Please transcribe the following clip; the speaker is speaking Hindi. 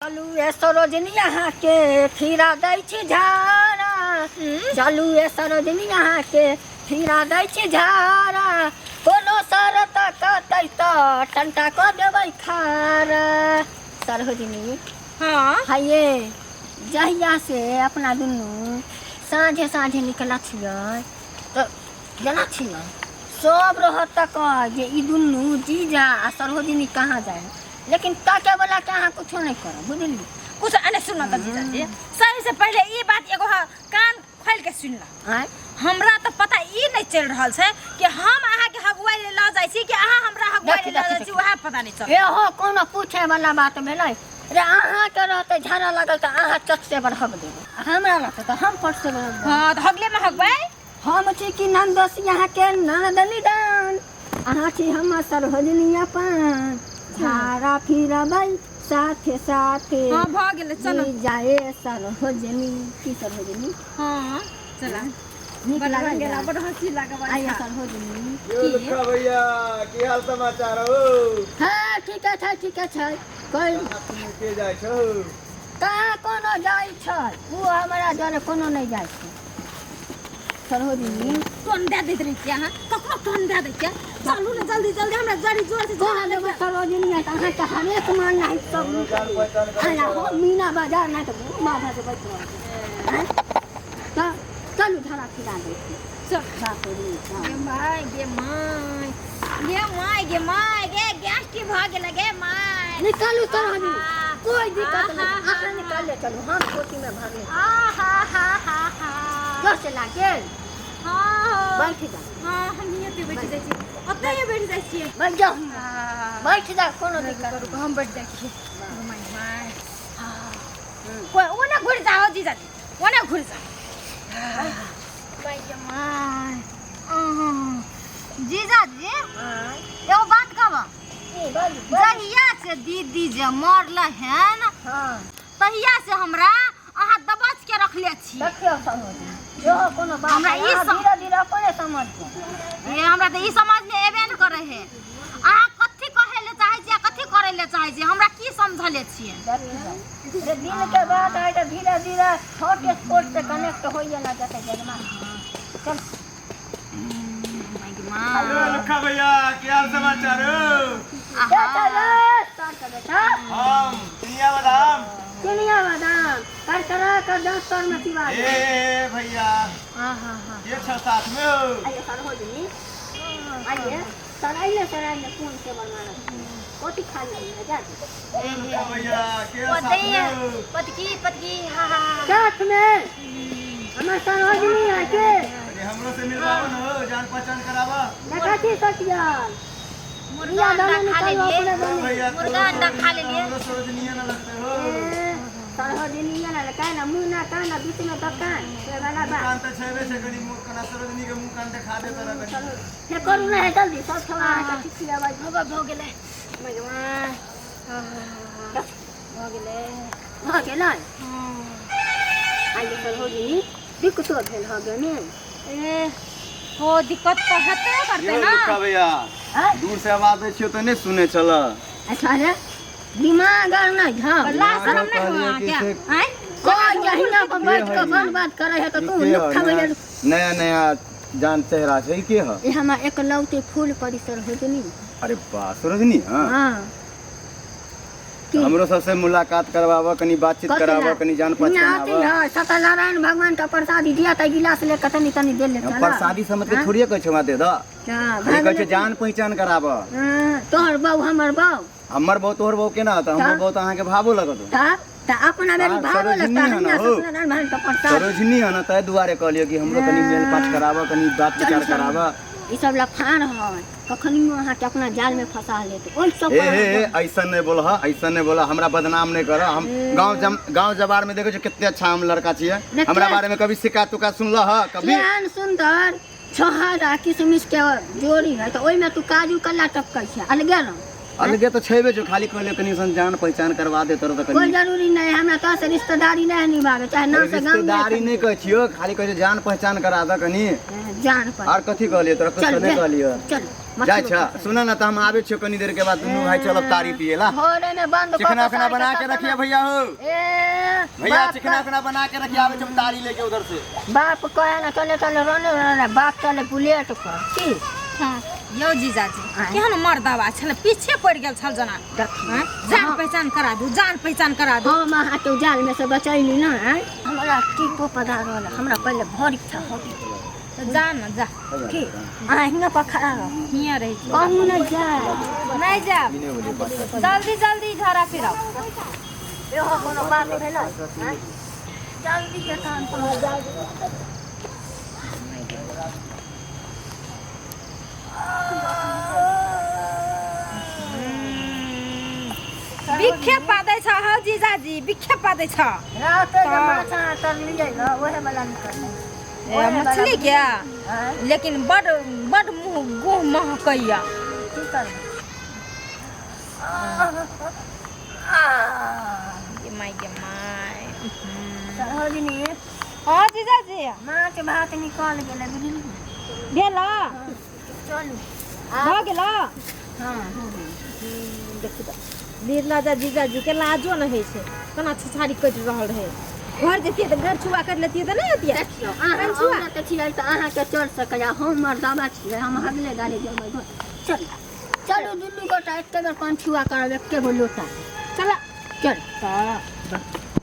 चलू ए सरोजनी यहाँ के खीरा दै छी झारा। चलू ए सरोजनी यहाँ के खीरा दै छी झारा। कोनो शरत कतै त टंटा क देबै खारा। सरोजनी हाँ हाये जहिया से अपना दुनू साँझे साँझे निकला छियै तो जना छियै सब रहत तक जे ई दुनू जीजा आ सरोजनी कहाँ जाए, लेकिन ताके वाला के अहाँ कुछो नहीं करब, बुझली। कुछ अने सुन त जीजा जी, सही से पहले ई बात एगो कान खोल के सुन ला। हमरा तो पता ई नहीं चल रहल छै कि हम अहाँ के हगुआई ले ल जाय छी कि अहाँ हमरा हगुआई ले ल जाय छी, वह पता नहीं चल। ए हो कोनो पूछे वाला बात भेलै रे। अहाँ के रहते झाड़ा लागल त अहाँ चट से बढ़ब देबै, हमरा रहते त हम फट से बढ़ब। हां त हगले में हगवाई हम छी कि नंदोस यहाँ के नंदनी दान, अहाँ छी हम सरोजनी अपन। झाड़ा फिरबै साथे साथे। हां भ गेले चलो जाए सरोजनी की सरोजनी। हां चला नीक बड़ा लागल गेला, बड़ा हंसी लागल। आइए सरोजनी यो लुका भैया की हाल समाचार हो? हाँ ठीक है कोई अपने के जाय छौ? कहाँ कोनो जाइ छै, वो हमारा जरे कोनो नहीं जाइ छै। सरोजनी टोन दे देत रही क्या? हां ककरो टोन दे दे क्या? चलू ना जल्दी जल्दी, हमरा जड़ी जोर से कहाँ लेबै सरोजनी है अहाँ के हरेक मान नहीं सब आया हो मीना बाजार नहीं तो माथा से बैठ रहा है। चलू झाड़ा फिरा दे चल सरोजनी। गे माय गे माय गे माय गे माय गे गैस की भाग लगे माय। निकालू सरोजनी कोई दिक्कत नहीं, अपने निकाल ले। चलो हम कोठी में भर ले। हा जोर से लागे हां बैठ जा। हां हम यहीं पे बैठ जाई छी, ओतै ही बैठ जाई छी। बैठ जा बैठ जा, कोनो दिक्कत करू हम बैठ जाई छी। माय माय हां कोई ओने घुर जाओ जीजा जी, ओने घुर जा। माय गे माय जीजा जी एगो बात कहबा। जहिया से दीदी जे मरल है न, तहिया से हमरा अहाँ दबच के रखले छी। देखियो सरोजनी जो कोनो बात हमरा ई धीरे धीरे अपने समझ ये हमरा त ई समझ में एबे न करे है। अहाँ कथि कहे ले चाहे छी, कथि करे ले चाहे छी, हमरा की समझले छिए। रे दिन के बात है तो धीरे धीरे छोटे स्पोर्ट से कनेक्ट होइए ना जाते जनमा। चल यो लुका भैया की हाल समाचार हो? बेटा रे स्टार्ट कर बेटा। हम दुनिया बादाम दुनिया बादाम कर दफ्तर में सिवा दे। ए भैया हां ये छ साथ में हो? आइए सरोजनी आइए सराइले कौन से बनवाना कोटी खा ले जा। यो लुका भैया की हाल साथ में हो? पतकी हा साथ में हमार सरोजनी है के अरे हमरो से मिलवाओ न हो, जान पहचान करावा। नकाती सटिया मुर्गा अंडा खा ले लिए, भैया मुर्गा अंडा खा ले लिए। हमरो सरोजनी न लगते हो। सरोजनी ना लगा ना मुंह ना कान ना बीच में दुकान ये वाला बात कान त छेबे छै, कनी मुंह कना सरोजनी के मुंह कान देखा दे तोरा कनी। ये करू ना है जल्दी सब थोड़ा का ठीक आवाज हो गेले भगवान हो गेलै। आइए सरोजनी दिक्कत भेल हो गए ने। ए हो दिक्कत तो हेते करते यो ना। लुका भैया दूर से आवाज दे छियो त नहीं सुने चल। अच्छा रे दिमाग और ना झा लाश हम नहीं हुआ क्या हैं? कोई जहिना पर बैठ के बर्बाद करे है तो तू लुखा भैया। नया नया जान चेहरा छै के ह? ये हमार एकलौते फूल पड़ी सरोजनी। अरे वाह सरोजनी हां हां हमरो सबसे मुलाकात करवावा, कनी बातचीत करावा, कनी जान पहचानावा। सत्यनारायण भगवान का प्रसादी दिया था गिलास लेकर तनी तनी दे ले चला। प्रसादी समझ के थोड़िए कह छवा दे द। खाली कह छ जान पहचान करावा। तोहर बाऊ हमर बाऊ हमर बहु तोहर बहु केना त हमर बहु त अहाँ के भावो लगत। त अपना मेरी भावो लगता है ना सत्यनारायण भगवान का प्रसाद। सरोजनी है ना तय दुआरे कहलियो कि हमरो कनी मेल पाठ करावा, कनी बात विचार करावा। ई सब लफान है कखनियो अहाँ के अपना जाल में फंसा ले तो ओइ सब ए ऐसा नहीं बोल हा, ऐसा नहीं बोला, हमरा बदनाम नहीं कर। हम गांव जबार में देखो कितने अच्छा हम लड़का छिए। हमरा बारे में कभी शिकायत तुका सुनला ह कभी? ज्ञान सुंदर छोहारा किशमिश के जोड़ी है तो ओइ में तू काजू कल्ला टपकै छै अलगे न। अलगे तो छेबे जो, खाली कहले कनी सन जान पहचान करवा दे तोर त कोई कनी। जरूरी नहीं हमरा तो से रिश्तेदारी नहीं निभावे चाहे नाम से गांव रिश्तेदारी नहीं कह छियो, खाली कह जान पहचान करा द कनी। जान पर और कथि कहलिए तोरा कुछ नहीं कहलियो। चल जाय छ सुन न त हम आबे छियो कनी देर के बाद दुनू भाई चलब तारी पिएला घरे में बंद कर चिकना खाना बना के रखिए भैया हो ए भैया चिकना खाना बना के रखिए आबे जब तारी लेके उधर से बाप कहे ना चले चले रोने बाप चले बुलेट पर की हां यो जीजाजी केहन मर्दावा छले पीछे पड़ गेल छल जना देखिए जान पहचान करा दू जान पहचान करा दू हम अहाँ के जाल में से बचैली ना हमरा टीपो पधारल हमरा पहले भरी था होगी तो जा न जा की अहाँ हिंगा पर खड़ा रहो हियां रही कहूँ न जाए नहीं जा जल्दी जल्दी इधर आ फिर एहो कोनो बात भेला जल्दी के काम पर जा बिखे पादै छ हौ जीजाजी बिखे पादै छ रात के माछा तर लिए न ओहे वाला निकल ए मछली क्या लेकिन बड़ मुंह गोह महकैया की कर के माय सरोजिनी हां जीजाजी माछ भात निकाल गेले बुझली भेला चल भ गेला हां देखि त निर्ला जीजाजी के लाजो न होइ छै केना छछाड़ी कट रहल रहे घर जतिए त घर छुआ कर लेतिए त नहीं होतिए देखियो अहाँ त छियै त अहाँ के चल सकया हम मर्दावा छियै हम हगले गाड़ी जेबै घर चल चलो दुनू गोटा एक बेर पान छुआ करब एके गो लोटा चला चल